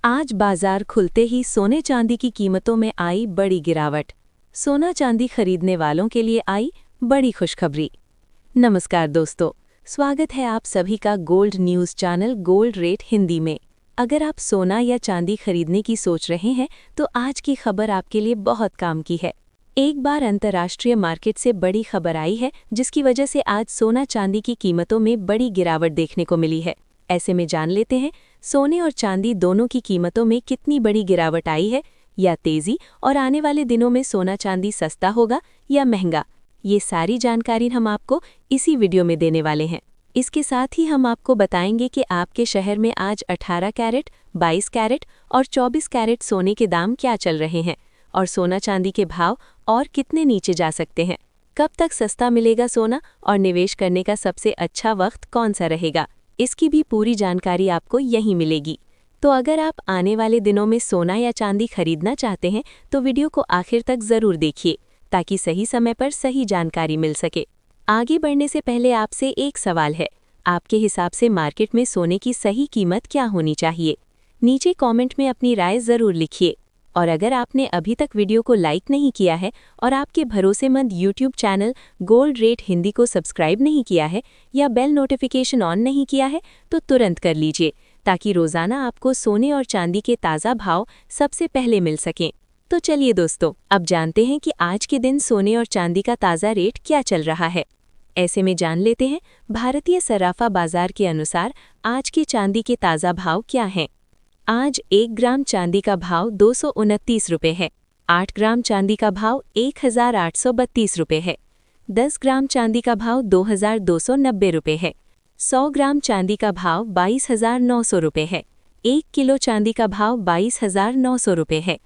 आज बाजार खुलते ही सोने चांदी की कीमतों में आई बड़ी गिरावट। सोना चांदी खरीदने वालों के लिए आई बड़ी खुशखबरी। नमस्कार दोस्तों, स्वागत है आप सभी का gold news channel gold rate Hindi में। अगर आप सोना या चांदी खरीदने की सोच रहे हैं तो आज की खबर आपके लिए बहुत काम की है। एक बार अंतर्राष्ट्रीय मार्केट से बड़ी खबर आई है जिसकी वजह से आज सोना चांदी की कीमतों में बड़ी गिरावट देखने को मिली है। ऐसे में जान लेते हैं सोने और चांदी दोनों की कीमतों में कितनी बड़ी गिरावट आई है या तेजी, और आने वाले दिनों में सोना चांदी सस्ता होगा या महंगा। ये सारी जानकारी हम आपको इसी वीडियो में देने वाले हैं। इसके साथ ही हम आपको बताएंगे कि आपके शहर में आज 18 कैरेट, 22 कैरेट और 24 कैरेट सोने के दाम क्या चल रहे हैं और सोना चांदी के भाव और कितने नीचे जा सकते हैं। कब तक सस्ता मिलेगा सोना और निवेश करने का सबसे अच्छा वक्त कौन सा रहेगा, इसकी भी पूरी जानकारी आपको यहीं मिलेगी। तो अगर आप आने वाले दिनों में सोना या चांदी खरीदना चाहते हैं तो वीडियो को आखिर तक ज़रूर देखिए ताकि सही समय पर सही जानकारी मिल सके। आगे बढ़ने से पहले आपसे एक सवाल है, आपके हिसाब से मार्केट में सोने की सही कीमत क्या होनी चाहिए? नीचे कमेंट में अपनी राय ज़रूर लिखिए। और अगर आपने अभी तक वीडियो को लाइक नहीं किया है और आपके भरोसेमंद YouTube channel gold rate Hindi को सब्सक्राइब नहीं किया है या बेल नोटिफिकेशन ऑन नहीं किया है तो तुरंत कर लीजिए ताकि रोज़ाना आपको सोने और चांदी के ताज़ा भाव सबसे पहले मिल सकें। तो चलिए दोस्तों, अब जानते हैं कि आज के दिन सोने और चांदी का ताज़ा रेट क्या चल रहा है। ऐसे में जान लेते हैं भारतीय सराफा बाजार के अनुसार आज के चांदी के ताज़ा भाव क्या हैं। आज 1 ग्राम चांदी का भाव 229 रुपये है। 8 ग्राम चांदी का भाव 1832 रुपये है। 10 ग्राम चांदी का भाव 2290 रुपये है। 100 ग्राम चांदी का भाव 22,900 रुपये है। 1 किलो चांदी का भाव 22,900 रुपये है।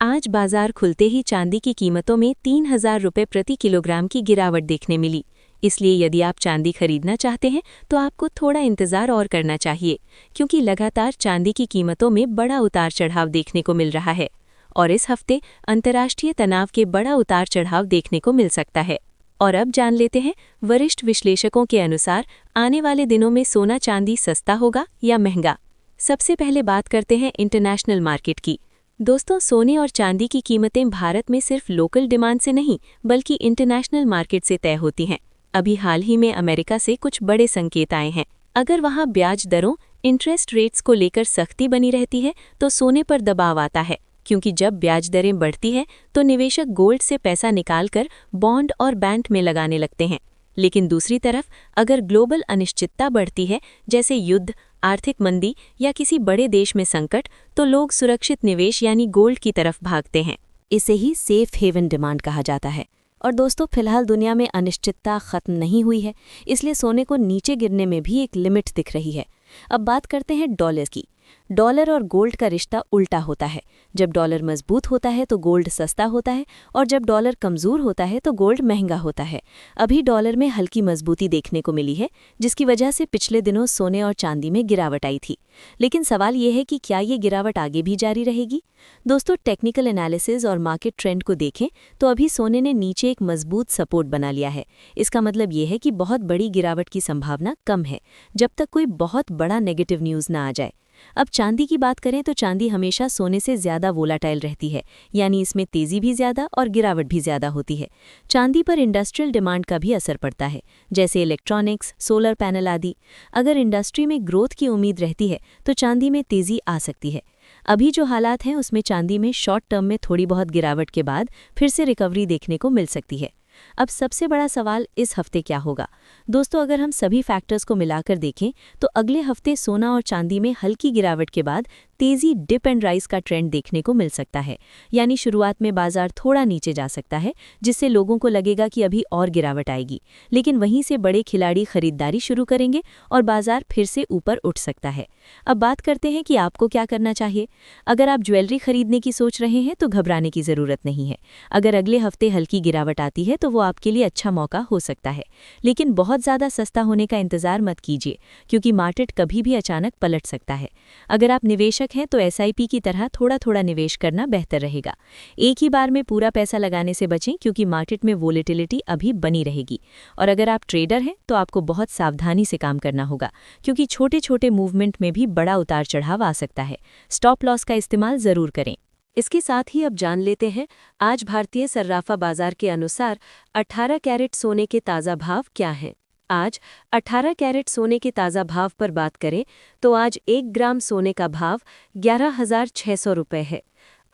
आज बाजार खुलते ही चांदी की कीमतों में 3,000 रुपये प्रति किलोग्राम की गिरावट देखने मिली। इसलिए यदि आप चांदी खरीदना चाहते हैं तो आपको थोड़ा इंतज़ार और करना चाहिए, क्योंकि लगातार चांदी की कीमतों में बड़ा उतार चढ़ाव देखने को मिल रहा है और इस हफ्ते अंतर्राष्ट्रीय तनाव के बड़ा उतार चढ़ाव देखने को मिल सकता है। और अब जान लेते हैं वरिष्ठ विश्लेषकों के अनुसार आने वाले दिनों में सोना चांदी सस्ता होगा या महंगा। सबसे पहले बात करते हैं इंटरनेशनल मार्केट की। दोस्तों, सोने और चांदी की कीमतें भारत में सिर्फ लोकल डिमांड से नहीं बल्कि इंटरनेशनल मार्केट से तय होती हैं। अभी हाल ही में अमेरिका से कुछ बड़े संकेत आए हैं। अगर वहां ब्याज दरों, इंटरेस्ट रेट्स को लेकर सख्ती बनी रहती है तो सोने पर दबाव आता है, क्योंकि जब ब्याज दरें बढ़ती हैं तो निवेशक गोल्ड से पैसा निकालकर बॉन्ड और बैंक में लगाने लगते हैं। लेकिन दूसरी तरफ अगर ग्लोबल अनिश्चितता बढ़ती है, जैसे युद्ध, आर्थिक मंदी या किसी बड़े देश में संकट, तो लोग सुरक्षित निवेश यानी गोल्ड की तरफ भागते हैं। इसे ही सेफ हेवन डिमांड कहा जाता है। और दोस्तों, फिलहाल दुनिया में अनिश्चितता खत्म नहीं हुई है, इसलिए सोने को नीचे गिरने में भी एक लिमिट दिख रही है। अब बात करते हैं डॉलर की। डॉलर और गोल्ड का रिश्ता उल्टा होता है। जब डॉलर मजबूत होता है तो गोल्ड सस्ता होता है और जब डॉलर कमज़ोर होता है तो गोल्ड महंगा होता है। अभी डॉलर में हल्की मजबूती देखने को मिली है, जिसकी वजह से पिछले दिनों सोने और चांदी में गिरावट आई थी। लेकिन सवाल ये है कि क्या ये गिरावट आगे भी जारी रहेगी? दोस्तों, टेक्निकल एनालिसिस और मार्केट ट्रेंड को देखें तो अभी सोने ने नीचे एक मजबूत सपोर्ट बना लिया है। इसका मतलब ये है कि बहुत बड़ी गिरावट की संभावना कम है, जब तक कोई बहुत बड़ा नेगेटिव न्यूज़ ना आ जाए। अब चांदी की बात करें तो चांदी हमेशा सोने से ज़्यादा वोलाटाइल रहती है, यानी इसमें तेज़ी भी ज़्यादा और गिरावट भी ज़्यादा होती है। चांदी पर इंडस्ट्रियल डिमांड का भी असर पड़ता है, जैसे इलेक्ट्रॉनिक्स, सोलर पैनल आदि। अगर इंडस्ट्री में ग्रोथ की उम्मीद रहती है तो चांदी में तेज़ी आ सकती है। अभी जो हालात हैं उसमें चांदी में शॉर्ट टर्म में थोड़ी बहुत गिरावट के बाद फिर से रिकवरी देखने को मिल सकती है। अब सबसे बड़ा सवाल इस हफ्ते क्या होगा? दोस्तों, अगर हम सभी फैक्टर्स को मिलाकर देखें तो अगले हफ्ते सोना और चांदी में हल्की गिरावट के बाद तेजी डिप एंड राइज का ट्रेंड देखने को मिल सकता है। यानी शुरुआत में बाजार थोड़ा नीचे जा सकता है, जिससे लोगों को लगेगा कि अभी और गिरावट आएगी, लेकिन वहीं से बड़े खिलाड़ी खरीदारी शुरू करेंगे और बाजार फिर से ऊपर उठ सकता है। अब बात करते हैं कि आपको क्या करना चाहिए। अगर आप ज्वेलरी खरीदने की सोच रहे हैं तो घबराने की ज़रूरत नहीं है। अगर अगले हफ्ते हल्की गिरावट आती है तो वो आपके लिए अच्छा मौका हो सकता है, लेकिन बहुत ज़्यादा सस्ता होने का इंतज़ार मत कीजिए, क्योंकि मार्केट कभी भी अचानक पलट सकता है। अगर आप निवेशक आवश्यक है तो एसआईपी की तरह थोड़ा थोड़ा निवेश करना बेहतर रहेगा। एक ही बार में पूरा पैसा लगाने से बचें क्योंकि मार्केट में वोलेटिलिटी अभी बनी रहेगी। और अगर आप ट्रेडर हैं तो आपको बहुत सावधानी से काम करना होगा क्योंकि छोटे छोटे मूवमेंट में भी बड़ा उतार चढ़ाव आ सकता है। स्टॉप लॉस का इस्तेमाल ज़रूर करें। इसके साथ ही अब जान लेते हैं आज भारतीय सर्राफा बाजार के अनुसार 18 कैरेट सोने के ताज़ा भाव क्या हैं। आज 18 कैरेट सोने के ताज़ा भाव पर बात करें तो आज 1 ग्राम सोने का भाव 11,600 रुपये है।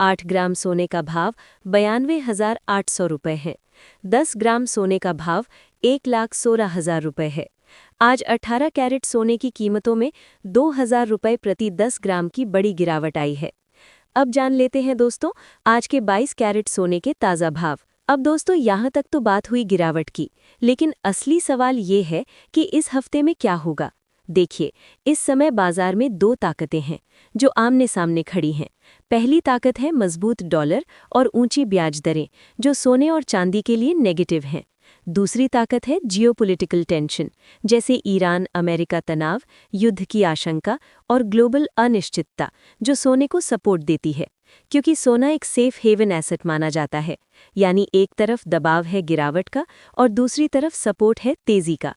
8 ग्राम सोने का भाव 92,800 रुपये है। 10 ग्राम सोने का भाव 1,16,000 रुपये है। आज 18 कैरेट सोने की कीमतों में 2,000 रुपये प्रति 10 ग्राम की बड़ी गिरावट आई है। अब जान लेते हैं दोस्तों आज के 22 कैरेट सोने के ताज़ा भाव। अब दोस्तों यहाँ तक तो बात हुई गिरावट की, लेकिन असली सवाल ये है कि इस हफ्ते में क्या होगा। देखिए, इस समय बाजार में दो ताकतें हैं जो आमने सामने खड़ी हैं। पहली ताकत है मजबूत डॉलर और ऊंची ब्याज दरें जो सोने और चांदी के लिए नेगेटिव हैं। दूसरी ताकत है जियोपॉलिटिकल टेंशन जैसे ईरान अमेरिका तनाव, युद्ध की आशंका और ग्लोबल अनिश्चितता जो सोने को सपोर्ट देती है, क्योंकि सोना एक सेफ हेवन एसेट माना जाता है। यानी एक तरफ दबाव है गिरावट का और दूसरी तरफ सपोर्ट है तेजी का।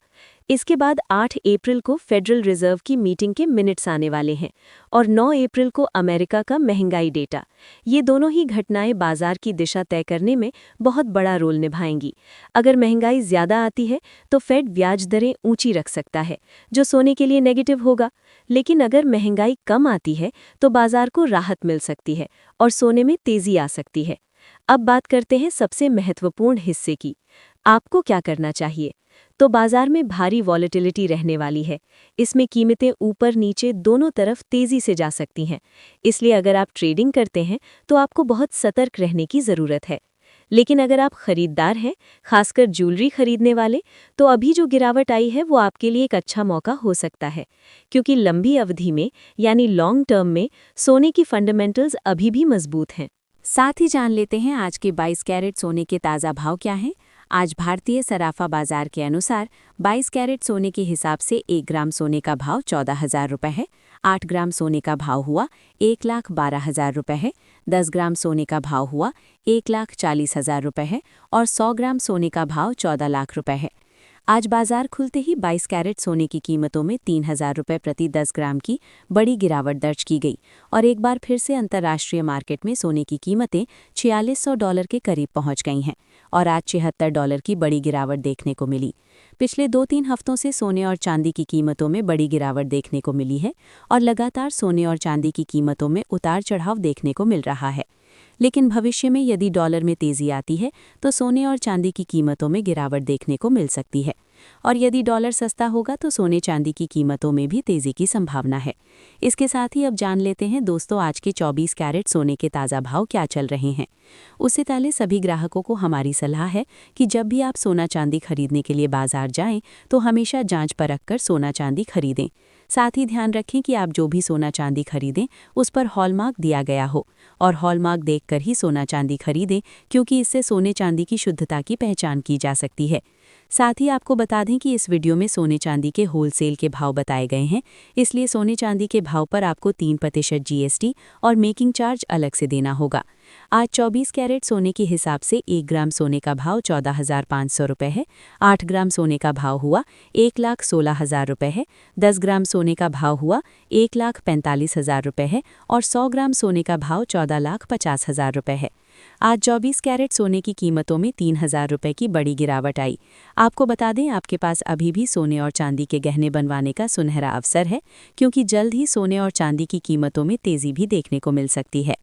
इसके बाद 8 अप्रैल को फेडरल रिजर्व की मीटिंग के मिनट्स आने वाले हैं और 9 अप्रैल को अमेरिका का महंगाई डेटा। ये दोनों ही घटनाएं बाजार की दिशा तय करने में बहुत बड़ा रोल निभाएंगी। अगर महंगाई ज़्यादा आती है तो फेड ब्याज दरें ऊंची रख सकता है, जो सोने के लिए नेगेटिव होगा। लेकिन अगर महंगाई कम आती है तो बाजार को राहत मिल सकती है और सोने में तेजी आ सकती है। अब बात करते हैं सबसे महत्वपूर्ण हिस्से की, आपको क्या करना चाहिए। तो बाजार में भारी वॉलेटिलिटी रहने वाली है। इसमें कीमतें ऊपर नीचे दोनों तरफ तेजी से जा सकती हैं। इसलिए अगर आप ट्रेडिंग करते हैं तो आपको बहुत सतर्क रहने की ज़रूरत है। लेकिन अगर आप खरीदार हैं, खासकर ज्वेलरी खरीदने वाले, तो अभी जो गिरावट आई है वो आपके लिए एक अच्छा मौका हो सकता है, क्योंकि लंबी अवधि में यानी लॉन्ग टर्म में सोने की फंडामेंटल्स अभी भी मजबूत हैं। साथ ही जान लेते हैं आज के 22 कैरेट सोने के ताज़ा भाव क्या हैं। आज भारतीय सराफा बाजार के अनुसार 22 कैरेट सोने के हिसाब से 1 ग्राम सोने का भाव 14,000 रुपये है। 8 ग्राम सोने का भाव हुआ 1,12,000 रुपये है। 10 ग्राम सोने का भाव हुआ 1,40,000 रुपये है और 100 ग्राम सोने का भाव 14 लाख रुपये है। आज बाजार खुलते ही 22 कैरेट सोने की कीमतों में 3,000 रुपये प्रति 10 ग्राम की बड़ी गिरावट दर्ज की गई और एक बार फिर से अंतर्राष्ट्रीय मार्केट में सोने की कीमतें $4600 के करीब पहुंच गई हैं और आज $76 की बड़ी गिरावट देखने को मिली। पिछले 2-3 हफ्तों से सोने और चांदी की कीमतों में बड़ी गिरावट देखने को मिली है और लगातार सोने और चांदी की कीमतों में उतार चढ़ाव देखने को मिल रहा है। लेकिन भविष्य में यदि डॉलर में तेजी आती है तो सोने और चांदी की कीमतों में गिरावट देखने को मिल सकती है और यदि डॉलर सस्ता होगा तो सोने चांदी की कीमतों में भी तेजी की संभावना है। इसके साथ ही अब जान लेते हैं दोस्तों आज के 24 कैरेट सोने के ताज़ा भाव क्या चल रहे हैं। उससे पहले सभी ग्राहकों को हमारी सलाह है कि जब भी आप सोना चांदी खरीदने के लिए बाजार जाएं तो हमेशा जांच परख कर सोना चांदी खरीदें। साथ ही ध्यान रखें कि आप जो भी सोना चांदी खरीदें उस पर हॉलमार्क दिया गया हो और हॉलमार्क देखकर ही सोना चांदी खरीदें, क्योंकि इससे सोने चांदी की शुद्धता की पहचान की जा सकती है। साथ ही आपको बता दें कि इस वीडियो में सोने चांदी के होलसेल के भाव बताए गए हैं, इसलिए सोने चांदी के भाव पर आपको 3% जीएसटी और मेकिंग चार्ज अलग से देना होगा। आज 24 कैरेट सोने के हिसाब से 1 ग्राम सोने का भाव 14,500 रुपये है। 8 ग्राम सोने का भाव हुआ 1,16,000 रुपये है। 10 ग्राम सोने का भाव हुआ 1,45,000 रुपये है और 100 ग्राम सोने का भाव 14,50,000 रुपये है। आज 24 कैरेट सोने की कीमतों में 3,000 रुपये की बड़ी गिरावट आई। आपको बता दें आपके पास अभी भी सोने और चांदी के गहने बनवाने का सुनहरा अवसर है, क्योंकि जल्द ही सोने और चांदी की कीमतों में तेजी भी देखने को मिल सकती है।